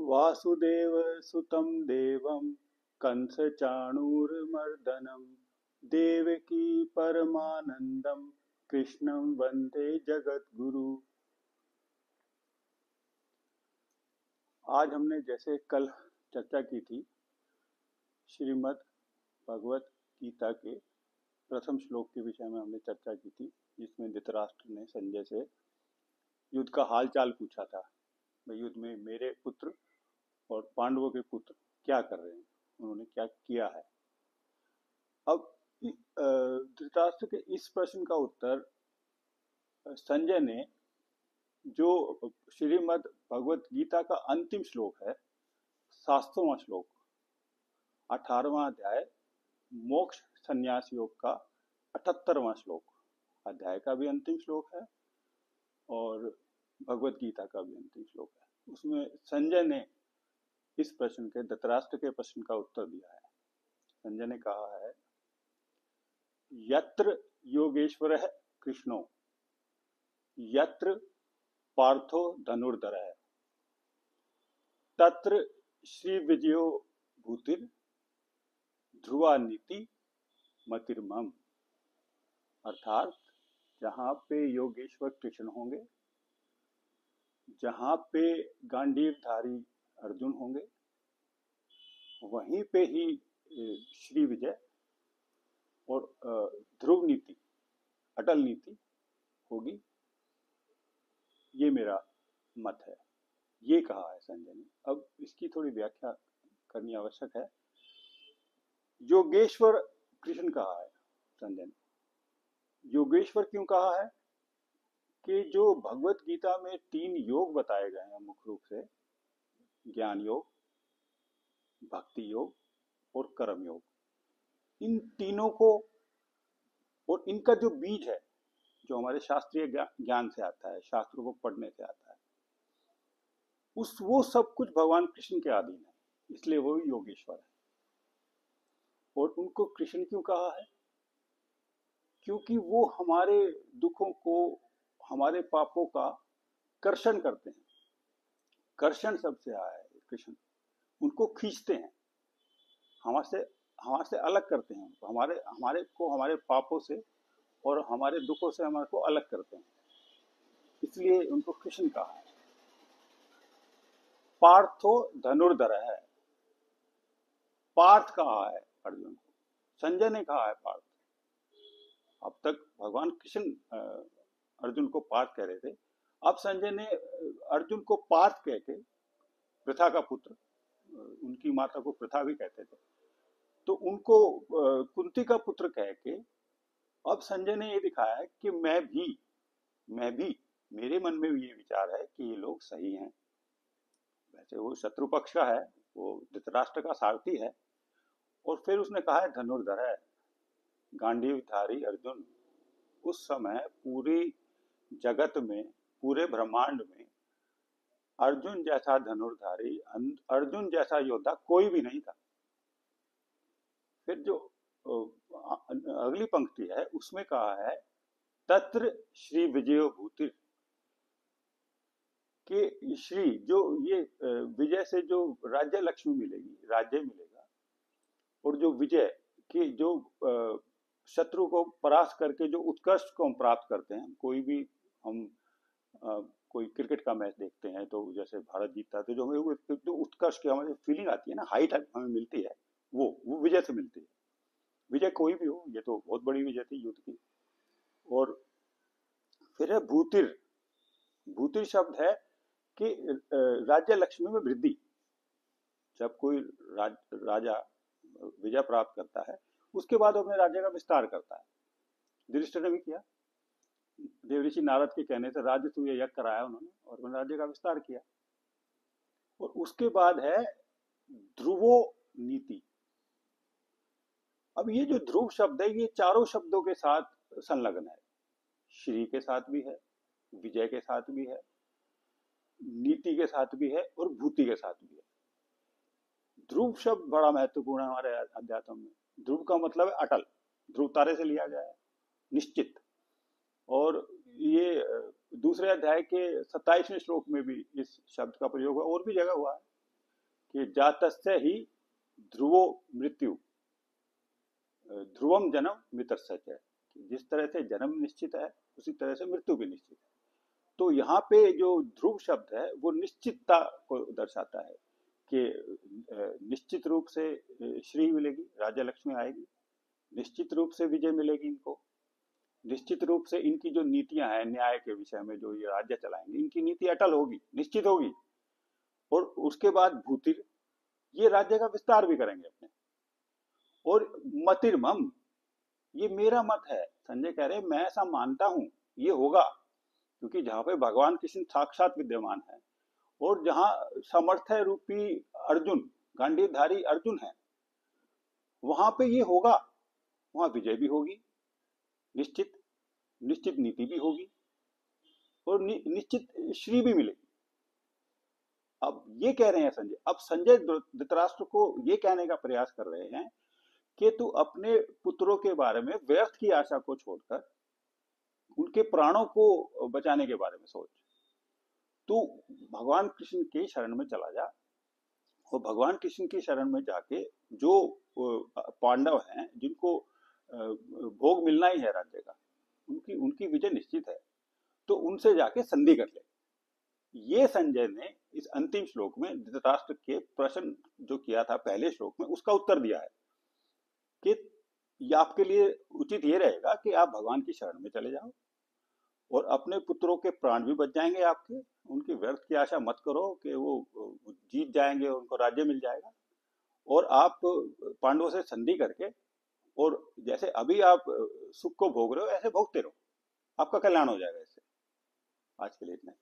वासुदेव सुतं देवं कंसचाणूरमर्दनं देवकी परमानंदं कृष्णं वंदे जगद्गुरु। आज हमने जैसे कल चर्चा की थी श्रीमद् भगवत गीता के प्रथम श्लोक के विषय में हमने चर्चा की थी, जिसमें धृतराष्ट्र ने संजय से युद्ध का हालचाल पूछा था। भाई युद्ध में मेरे पुत्र और पांडवों के पुत्र क्या कर रहे हैं, उन्होंने क्या किया है। अब धृतराष्ट्र के इस प्रश्न का उत्तर संजय ने, जो श्रीमद् भगवत गीता का अंतिम श्लोक है, 7वां श्लोक, 18वां अध्याय मोक्ष संन्यास योग का 78वां श्लोक, अध्याय का भी अंतिम श्लोक है और भगवत गीता का भी अंतिम श्लोक है। उसमें संजय ने इस प्रश्न के, धृतराष्ट्र के प्रश्न का उत्तर दिया है। संजय ने कहा है, यत्र योगेश्वरः कृष्णो यत्र पार्थो धनुर्धरः तत्र श्री विजयो भूतिर ध्रुवा नीति मतिर्मम। अर्थात जहां पे योगेश्वर कृष्ण होंगे, जहां पे गांडीवधारी अर्जुन होंगे, वहीं पे ही श्री विजय और ध्रुव नीति, अटल नीति होगी। ये मेरा मत है, ये कहा है संजय ने। अब इसकी थोड़ी व्याख्या करनी आवश्यक है। योगेश्वर कृष्ण कहा है संजय ने। योगेश्वर क्यों कहा है? कि जो भगवत गीता में 3 योग बताए गए हैं मुख्य रूप से, ज्ञान योग, भक्ति योग और कर्म योग, इन तीनों को और इनका जो बीज है, जो हमारे शास्त्रीय ज्ञान से आता है, शास्त्रों को पढ़ने से आता है, वो सब कुछ भगवान कृष्ण के अधीन है, इसलिए वो योगेश्वर है। और उनको कृष्ण क्यों कहा है? क्योंकि वो हमारे दुखों को, हमारे पापों का कर्षण करते हैं। कर्षण शब्द से आया है कृष्ण, उनको खींचते हैं, हमारे से अलग करते हैं, हमारे पापों से और हमारे दुखों से हमारे को अलग करते हैं, इसलिए उनको कृष्ण कहा है। पार्थो धनुर्धर है, पार्थ कहा है अर्जुन को, संजय ने कहा है पार्थ। अब तक भगवान कृष्ण अर्जुन को पार्थ कह रहे थे, अब संजय ने अर्जुन को पार्थ कह के, पृथा का पुत्र, उनकी माता को पृथा भी कहते थे, तो उनको कुंती का पुत्र कह के अब संजय ने ये दिखाया है कि मैं भी, मेरे मन में भी ये विचार है कि ये लोग सही हैं। वैसे वो शत्रु पक्ष का है, वो धृतराष्ट्र का सारथी है। और फिर उसने कहा है धनुर्धर है, गांडीवधारी अर्जुन। उस समय पूरी जगत में, पूरे ब्रह्मांड में अर्जुन जैसा धनुर्धारी, अर्जुन जैसा योद्धा कोई भी नहीं था। फिर जो अगली पंक्ति है उसमें कहा है, तत्र श्री विजयो भूतिर, कि श्री, जो ये विजय से जो राज्य लक्ष्मी मिलेगी, राज्य मिलेगा, और जो विजय की, जो शत्रु को परास्त करके जो उत्कर्ष को हम प्राप्त करते हैं, कोई भी हम कोई क्रिकेट का मैच देखते हैं तो जैसे भारत जीतता है तो जो हमें जो उत्कर्ष की हमारी फीलिंग आती है ना, हाइट हमें मिलती है, वो विजय से मिलती है। विजय कोई भी हो, ये तो बहुत बड़ी विजय थी युद्ध की। और फिर है भूतिर, भूतिर शब्द है कि राज्य लक्ष्मी में वृद्धि। जब कोई राजा विजय प्राप्त करता है, उसके बाद अपने राज्य का विस्तार करता है। युधिष्ठिर ने भी किया, देवऋषि नारद के कहने से राज्य तो यज्ञ कराया उन्होंने और अपने राज्य का विस्तार किया। और उसके बाद है ध्रुवो नीति। अब ये जो ध्रुव शब्द है, ये चारों शब्दों के साथ संलग्न है, श्री के साथ भी है, विजय के साथ भी है, नीति के साथ भी है और भूति के साथ भी है। ध्रुव शब्द बड़ा महत्वपूर्ण है हमारे अध्यात्म में। ध्रुव का मतलब है अटल, ध्रुव तारे से लिया गया है, निश्चित। और ये दूसरे अध्याय के 27वें श्लोक में भी इस शब्द का प्रयोग है, और भी जगह हुआ है। कि जातस्य ही ध्रुवो मृत्यु, ध्रुवम जन्म मित्रस्य च, जिस तरह से जन्म निश्चित है उसी तरह से मृत्यु भी निश्चित है। तो यहाँ पे जो ध्रुव शब्द है वो निश्चितता को दर्शाता है कि निश्चित रूप से श्री मिलेगी, राजा लक्ष्मी आएगी, निश्चित रूप से विजय मिलेगी इनको, निश्चित रूप से इनकी जो नीतियां हैं न्याय के विषय में जो ये राज्य चलाएंगे इनकी नीति अटल होगी, निश्चित होगी। और उसके बाद भूतिर, ये राज्य का विस्तार भी करेंगे अपने। और मतिर्मम, ये मेरा मत है, संजय कह रहे हैं मैं ऐसा मानता हूं ये होगा, क्योंकि जहां पे भगवान कृष्ण साक्षात विद्यमान है और जहां सामर्थ्य रूपी अर्जुन, गांडीवधारी अर्जुन है, वहां पे ये होगा, वहां विजय भी होगी, निश्चित निश्चित नीति भी होगी और निश्चित श्री भी मिलेगी। अब ये कह रहे हैं संजय, अब संजय धृतराष्ट्र को ये कहने का प्रयास कर रहे हैं कि तू अपने पुत्रों के बारे में व्यर्थ की आशा को छोड़कर उनके प्राणों को बचाने के बारे में सोच। तू भगवान कृष्ण के शरण में चला जा और भगवान कृष्ण की शरण में जाके जो पांडव हैं जिनको भोग मिलना ही है राज्य का, उनकी उनकी विजय निश्चित है, तो उनसे जाके संधि कर ले। ये संजय ने इस अंतिम श्लोक में धृतराष्ट्र के प्रश्न जो किया था पहले श्लोक में उसका उत्तर दिया है कि ये आपके लिए उचित ये रहेगा कि आप भगवान की शरण में चले जाओ और अपने पुत्रों के प्राण भी बच जाएंगे आपके, उनकी व्यर्थ की आशा मत करो कि वो जीत जाएंगे और उनको राज्य मिल जाएगा, और आप पांडवों से संधि करके और जैसे अभी आप सुख को भोग रहे हो ऐसे भोगते रहो, आपका कल्याण हो जाएगा। इससे आज के लिए इतना।